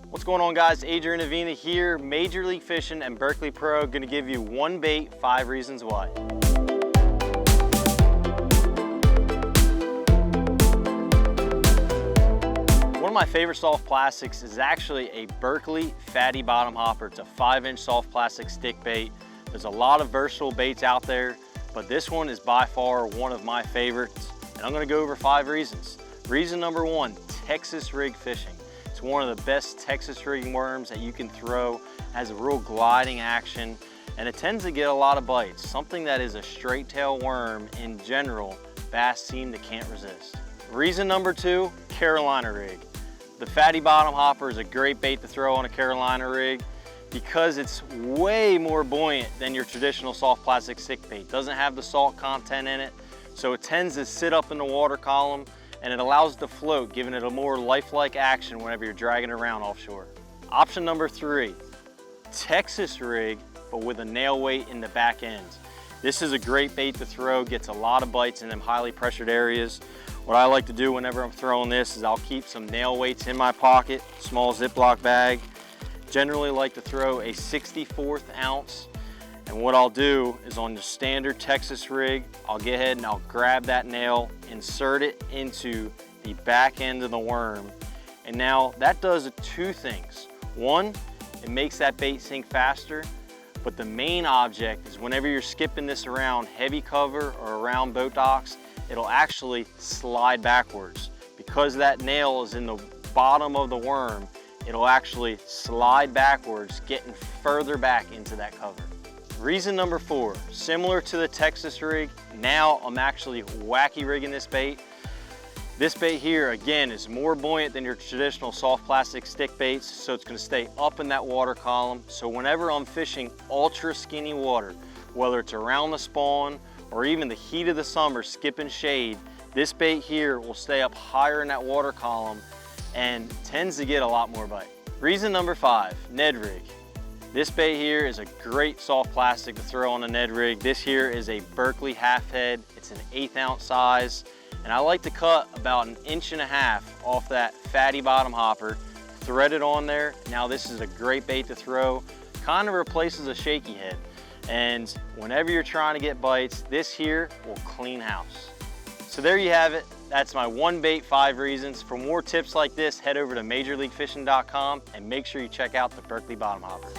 What's going on, guys? Adrian Avena here, Major League Fishing and Berkley Pro. Going to give you one bait, 5 reasons why. One of my favorite soft plastics is actually a Berkley Fatty Bottom Hopper. It's a 5-inch soft plastic stick bait. There's a lot of versatile baits out there, but this one is by far one of my favorites. And I'm going to go over 5 reasons. Reason number 1, Texas rig fishing. It's one of the best Texas rigging worms that you can throw. It has a real gliding action, and it tends to get a lot of bites. Something that is a straight tail worm in general, bass seem to can't resist. Reason number 2, Carolina rig. The Fatty Bottom Hopper is a great bait to throw on a Carolina rig because it's way more buoyant than your traditional soft plastic stick bait. It doesn't have the salt content in it, so it tends to sit up in the water column, and it allows it to float, giving it a more lifelike action whenever you're dragging it around offshore. Option number 3, Texas rig, but with a nail weight in the back end. This is a great bait to throw, gets a lot of bites in them highly pressured areas. What I like to do whenever I'm throwing this is I'll keep some nail weights in my pocket, small Ziploc bag. Generally like to throw a 64th ounce. And what I'll do is on the standard Texas rig, I'll get ahead and I'll grab that nail, insert it into the back end of the worm. And now that does 2 things. 1, it makes that bait sink faster, but the main object is whenever you're skipping this around heavy cover or around boat docks, it'll actually slide backwards. Because that nail is in the bottom of the worm, it'll actually slide backwards, getting further back into that cover. Reason number 4, similar to the Texas rig, now I'm actually wacky rigging this bait. This bait here, again, is more buoyant than your traditional soft plastic stick baits, so it's gonna stay up in that water column. So whenever I'm fishing ultra skinny water, whether it's around the spawn or even the heat of the summer, skipping shade, this bait here will stay up higher in that water column and tends to get a lot more bite. Reason number 5, Ned rig. This bait here is a great soft plastic to throw on a Ned rig. This here is a Berkley half head. It's an 1/8 ounce size. And I like to cut about 1.5 inches off that Fatty Bottom Hopper, thread it on there. Now this is a great bait to throw. Kind of replaces a shaky head. And whenever you're trying to get bites, this here will clean house. So there you have it. That's my one bait, 5 reasons. For more tips like this, head over to majorleaguefishing.com and make sure you check out the Berkley Bottom Hopper.